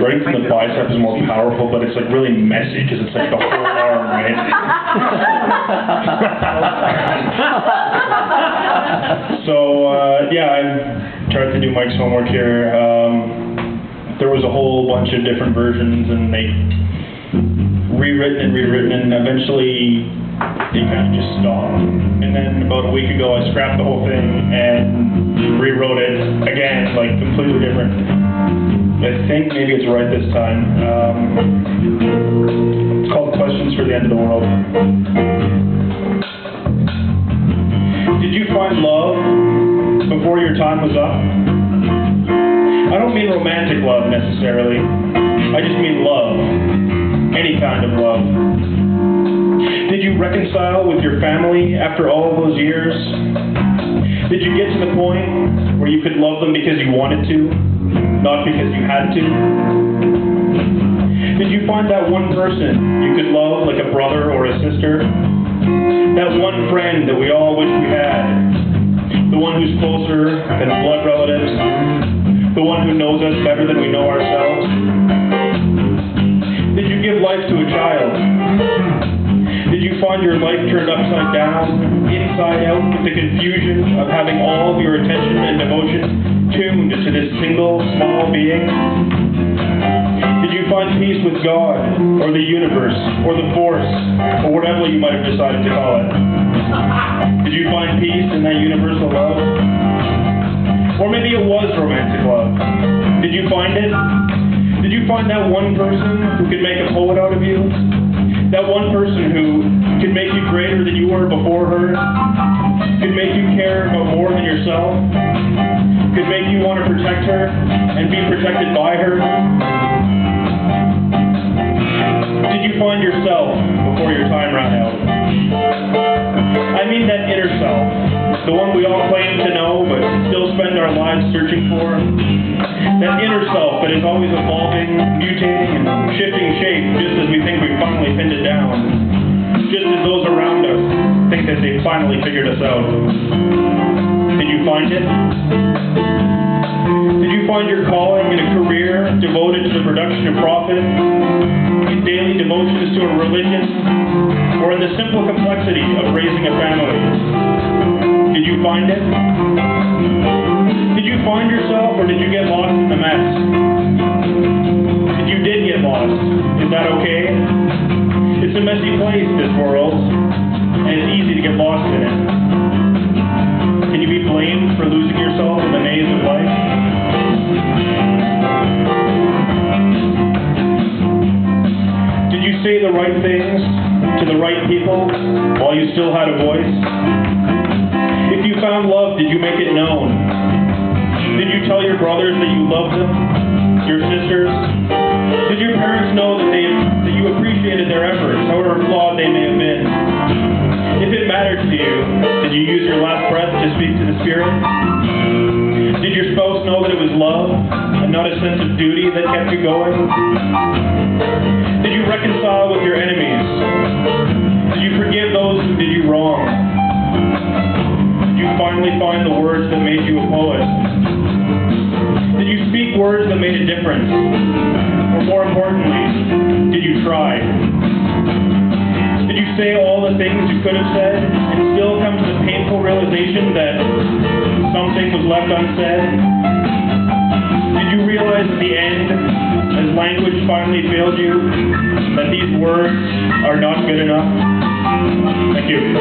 Writing from the bicep is more powerful, but it's like really messy because it's like the whole arm, right? So, yeah, I tried to do Mike's homework here. There was a whole bunch of different versions, and they rewritten, and eventually they kind of just stopped. And then about a week ago, I scrapped the whole thing and rewrote it again, like completely different. I think maybe it's right this time. It's called Questions for the End of the World. Did you find love before your time was up? I don't mean romantic love necessarily. I just mean love. Any kind of love. Did you reconcile with your family after all those years? Did you get to the point where you could love them because you wanted to, not because you had to? Did you find that one person you could love like a brother or a sister? That one friend that we all wish we had? The one who's closer than blood relatives? The one who knows us better than we know ourselves? Did you give life to a child? Did you find your life turned upside down, inside out, with the confusion of having all of your attention and devotion tuned to this single, small being? Did you find peace with God, or the universe, or the force, or whatever you might have decided to call it? Did you find peace in that universal love? Or maybe it was romantic love. Did you find it? Did you find that one person who could make a poet out of you? That one person who could make you greater than you were before her? Could make you care about more than yourself? Could make you want to protect her and be protected by her? Did you find yourself before your time ran out? I mean that inner self, the one we all claim to know but still spend our lives searching for. That inner self that is always evolving, mutating, and shifting shape just as we think we've finally pinned it down. Just as those around us think that they've finally figured us out. Did you find it? Did you find your calling in a career devoted to the production of profit, in daily devotions to a religion, or in the simple complexity of raising a family? Did you find it? Did you find yourself, or did you get lost in the mess? If you did get lost, is that okay? It's a messy place, this world, and it's easy to get lost in it. Can you be blamed for losing yourself in the maze of life? Did you say the right things to the right people while you still had a voice? If you found love, did you make it known? Did you tell your brothers that you loved them? Your sisters? Did your parents know that you appreciated their efforts, however flawed they may have been? If it mattered to you, did you use your last breath to speak to the Spirit? Did your spouse know that it was love and not a sense of duty that kept you going? Did you reconcile with your enemies? Did you forgive those who did you wrong? Did you finally find the words that made you a poet? Did you speak words that made a difference? Or more importantly, did you try? Did you say all the things you could have said and still come to the painful realization that something was left unsaid? Did you realize at the end, as language finally failed you, that these words are not good enough? Thank you.